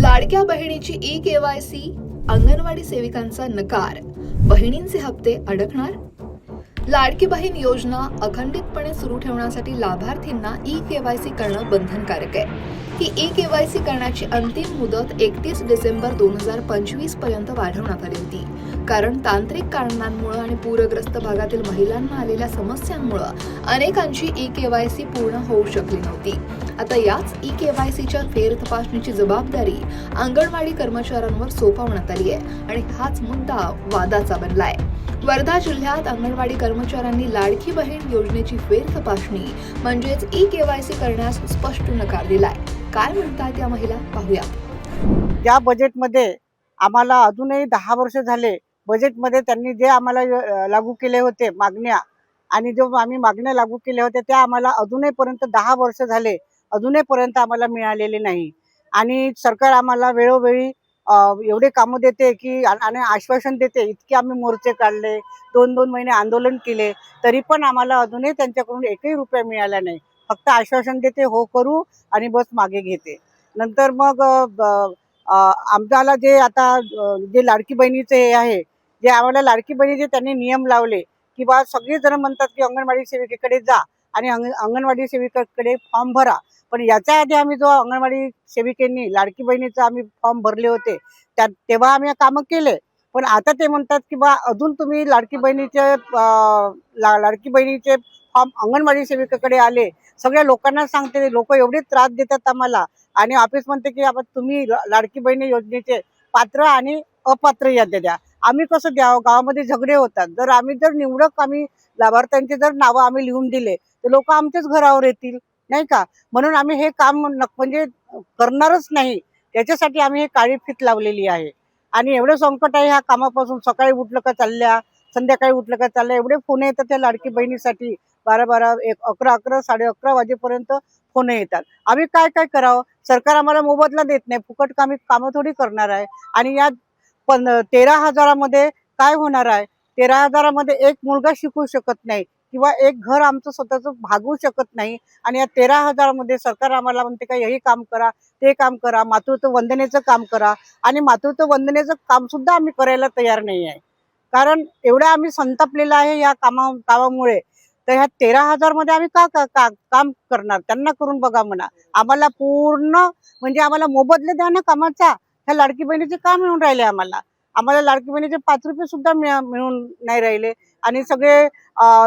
लाडक्या बहिणीची ई-केवायसी, अंगणवाडी सेविकांचा नकार, बहिणींचे हप्ते अडकणार? लाडकी बहीण योजना अखंडितपणे सुरू ठेवण्यासाठी लाभार्थींना ई-केवायसी करणं बंधनकारक आहे. ही ई-केवायसी करण्याची अंतिम मुदत 31 डिसेंबर 2025 पर्यंत वाढवण्यात आली होती. कारण तांत्रिक कारणांमुळे आणि पूरग्रस्त भागातील महिलांना आलेल्या समस्यांमुळे अनेकांची ई-केवायसी पूर्ण होऊ शकली नव्हती. आता याच ई-केवायसीच्या फेर तपासणीची जबाबदारी अंगणवाडी कर्मचाऱ्यांवर सोपवण्यात आली आहे आणि हाच मुद्दा वादाचा बनलाय. वर्धा जिल्ह्यात अंगणवाडी कर्मचाऱ्यांनी लाडकी बहीण योजनेची फेर तपासणी म्हणजेच ई-केवायसी करण्यास स्पष्ट नकार दिलाय. काय म्हणतात या महिला, पाहूया. या बजेटमध्ये आम्हाला अजूनही 10 वर्ष झाले, बजेटमध्ये त्यांनी जे आम्हाला लागू केले होते मागण्या, आणि जो आम्ही मागण्या लागू केल्या होत्या त्या आम्हाला अजूनपर्यंत 10 वर्ष झाले, अजूनपर्यंत आम्हाला मिळालेले नाही. आणि सरकार आम्हाला वेळोवेळी एवढे कामं देते की आणि आश्वासन देते. इतके आम्ही मोर्चे काढले, 2-2 महिने आंदोलन केले, तरी पण आम्हाला अजूनही त्यांच्याकडून एकही रुपया मिळाला नाही. फक्त आश्वासन देते, हो करू, आणि बस मागे घेते. नंतर मग आम्हाला जे आता जे लाडकी बहिणीचे हे आहे, जे आम्हाला लाडकी बहिणीचे त्यांनी नियम लावले की बा सगळे जण म्हणतात की अंगणवाडी सेविकेकडे जा आणि अंगणवाडी सेविकेकडे फॉर्म भरा. पण याच्या आधी आम्ही जो अंगणवाडी सेविकेंनी लाडकी बहिणीचा आम्ही फॉर्म भरले होते तेव्हा आम्ही कामं केले. पण आता ते म्हणतात की बा अजून तुम्ही लाडकी बहिणीचे फॉर्म अंगणवाडी सेविकेकडे आले. सगळ्या लोकांना सांगते, लोक एवढे त्रास देतात आम्हाला. आणि ऑफिस म्हणते की आपण तुम्ही लाडकी बहिणी योजनेचे पात्र आणि अपात्र याद्या द्या. आम्ही कसं द्यावं? गावामध्ये झगडे होतात. जर आम्ही निवडक आम्ही लाभार्थ्यांचे जर नावं आम्ही लिहून दिले तर लोक आमच्याच घरावर येतील, नाही का? म्हणून आम्ही हे काम म्हणजे करणारच नाही. त्याच्यासाठी आम्ही हे काळी फीत लावलेली आहे. आणि एवढं संकट आहे ह्या कामापासून. सकाळी उठलं का चालल्या, संध्याकाळी उठलं का चालल्या, एवढे फोन येतात त्या लाडकी बहिणीसाठी. 12-12, 11-11, 11:30 वाजेपर्यंत फोन येतात. आम्ही काय काय करावं? सरकार आम्हाला मोबदला देत नाही. फुकट कामं थोडी करणार आहे. आणि या 13,000 मध्ये काय होणार आहे? 13,000 मध्ये एक मुलगा शिकू शकत नाही किंवा एक घर आमचं स्वतःच भागवू शकत नाही. आणि या 13,000 मध्ये सरकार आम्हाला म्हणते का हे काम करा, ते काम करा, मातृत्व वंदनेचं काम करा. आणि मातृत्व वंदनेचं काम सुद्धा आम्ही करायला तयार नाही आहे. कारण एवढं आम्ही संतापलेलं आहे या कामामुळे. तर ह्या 13,000 मध्ये आम्ही काम करणार? त्यांना करून बघा म्हणा. आम्हाला पूर्ण म्हणजे आम्हाला मोबदला द्या ना कामाचा. ह्या लाडकी बहिणीचे काम मिळून राहिले आम्हाला. आम्हाला लाडकी बहिणीचे 5 रुपये सुद्धा मिळून नाही राहिले. आणि सगळे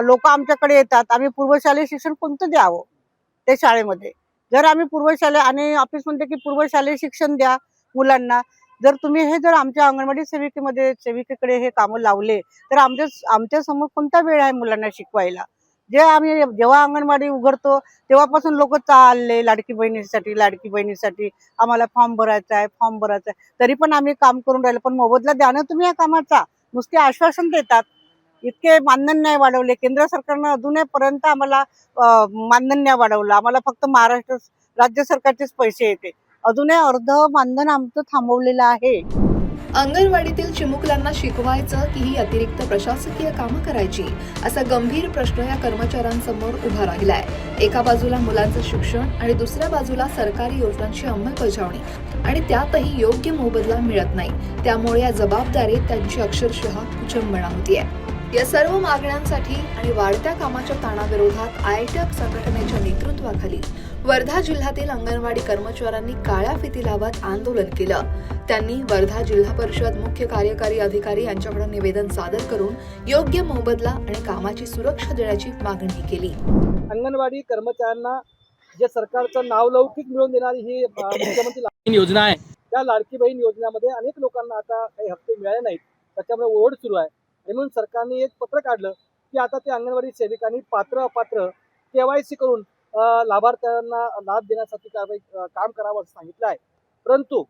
लोक आमच्याकडे येतात. आम्ही पूर्वशालेय शिक्षण कोणतं द्यावं त्या शाळेमध्ये? जर आम्ही पूर्वशालेय, आणि ऑफिस म्हणते की पूर्वशालेय शिक्षण द्या मुलांना. जर तुम्ही हे जर आमच्या अंगणवाडी सेविकेकडे हे कामं लावले तर आमच्या समोर कोणता वेळ आहे मुलांना शिकवायला? आम्ही जेव्हा अंगणवाडी उघडतो तेव्हापासून लोक चालले लाडकी बहिणीसाठी आम्हाला फॉर्म भरायचा आहे. तरी पण आम्ही काम करून राहिलो. पण मोबदला द्या ना तुम्ही या कामाचा. नुसते आश्वासन देतात. इतके मानधन नाही वाढवले केंद्र सरकारनं अजूनपर्यंत. आम्हाला मानधन नाही वाढवलं. आम्हाला फक्त महाराष्ट्र राज्य सरकारचेच पैसे येते. अजूनही अर्ध मानधन आमचं थांबवलेलं आहे. अंगणवाडीतील चिमुकल्यांना शिकवायचं की ही अतिरिक्त प्रशासकीय कामं करायची, असा गंभीर प्रश्न या कर्मचाऱ्यांसमोर उभा राहिलाय. एका बाजूला मुलांचं शिक्षण आणि दुसऱ्या बाजूला सरकारी योजनांची अंमलबजावणी, आणि त्यातही योग्य मोबदला मिळत नाही. त्यामुळे या जबाबदारीत त्यांची अक्षरशः कुचंबणा होतीये. या सर्व मागण्यांसाठी आणि वाढत्या कामाच्या ताणाविरोधात आयटक संघटनेच्या नेतृत्वाखाली वर्धा जिल्ह्यातील अंगणवाडी कर्मचाऱ्यांनी काळ्या फिती लावत आंदोलन केलं. त्यांनी वर्धा जिल्हा परिषद मुख्य कार्यकारी अधिकारी यांच्याकडे निवेदन सादर करून योग्य मोबदला आणि कामाची सुरक्षा देण्याची मागणी केली. अंगणवाडी कर्मचाऱ्यांना जे सरकारचं नावलौकिक मिळवून देणारी ही मुख्यमंत्री लाडकी योजना आहे, त्या लाडकी बहीण योजनेमध्ये अनेक लोकांना आता काही हप्ते मिळाले नाहीत. त्याच्यामुळे ओढ सुरू आहे. आणि म्हणून सरकारने एक पत्र काढलं की आता ते अंगणवाडी सेविकांनी पात्र अपात्र KYC करून लाभार्थ्यांना लाभ देण्यासाठी काम करावं असं सांगितलं आहे. परंतु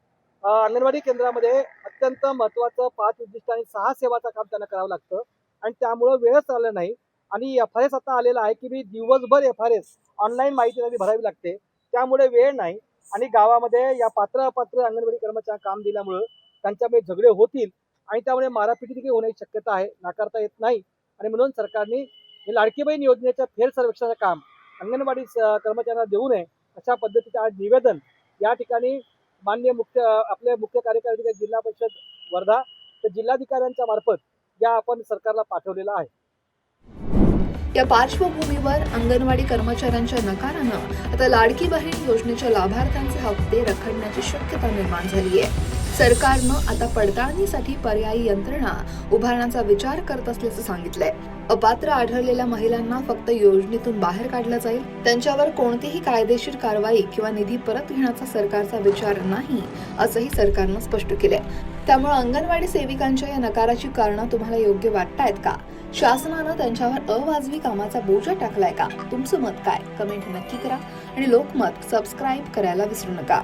अंगणवाडी केंद्रामध्ये अत्यंत महत्त्वाचं 5 उद्दिष्ट आणि 6 सेवाचं काम त्यांना करावं लागतं. आणि त्यामुळं वेळच आलं नाही. आणि FRS आता आलेला आहे की दिवसभर FRS ऑनलाईन माहिती त्यांनी भरावी लागते. त्यामुळे वेळ नाही. आणि गावामध्ये या पात्र अपात्र अंगणवाडी कर्मचाऱ्यांना काम दिल्यामुळं त्यांच्यामध्ये झगडे होतील आणि त्यामुळे मारापिटी देखील होण्याची शक्यता आहे, नाकारता येत नाही. आणि म्हणून सरकारने लाडकी बहीण योजनेच्या फेर सर्वेक्षणाचं काम अंगणवाडी कर्मचाऱ्यांना देऊ नये अशा पद्धतीचं आज निवेदन या ठिकाणी माननीय आपले मुख्य कार्यकारी अधिकारी जिल्हा परिषद वर्धा तर जिल्हाधिकाऱ्यांच्या मार्फत या आपण सरकारला पाठवलेला आहे. या पार्श्वभूमीवर अंगणवाडी कर्मचाऱ्यांच्या नकारानं आता लाडकी बहीण योजनेच्या लाभार्थ्यांचे हप्ते रखडण्याची शक्यता निर्माण झाली आहे. सरकारनं आता पडताळणीसाठी पर्यायी यंत्रणा उभारण्याचा विचार करत असल्याचं सांगितलंय. अपात्र आढळलेल्या महिलांना फक्त योजनेतून बाहेर काढलं जाईल, त्यांच्यावर कोणतीही कायदेशीर कारवाई किंवा निधी परत घेण्याचा सरकारचा विचार नाही, असंही सरकारनं स्पष्ट केलंय. त्यामुळे अंगणवाडी सेविकांच्या या नकाराची कारणं तुम्हाला योग्य वाटतायत का? शासनानं त्यांच्यावर अवाजवी कामाचा बोजा टाकलाय का? तुमचं मत काय? कमेंट नक्की करा आणि लोकमत सबस्क्राईब करायला विसरू नका.